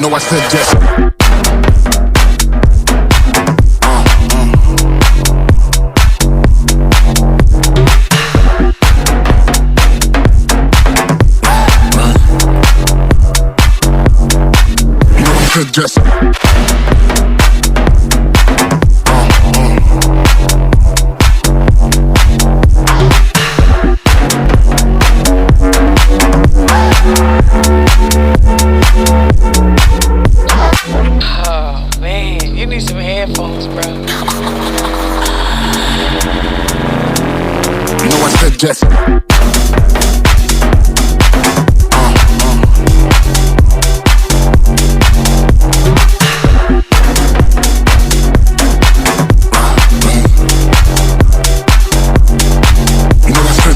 know I said just. Just oh man, you need some headphones, bro. you know I said just.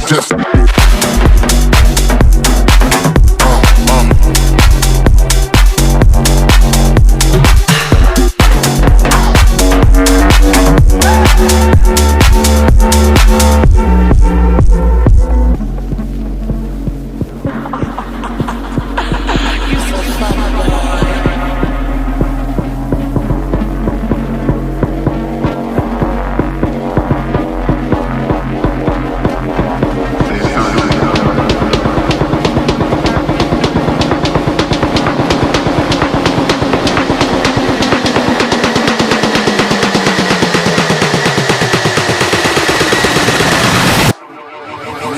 Just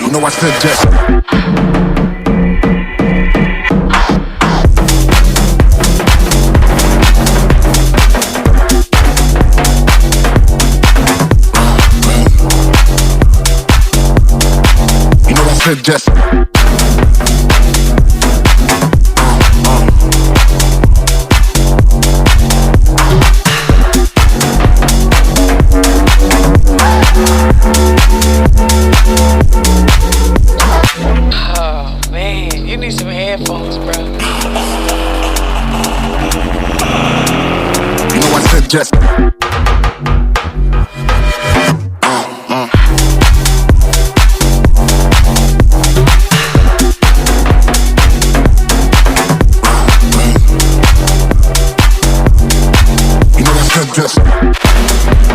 you know I said just. You know I said just. Oh man, you need some headphones, bro. You know I said just. You know I said just.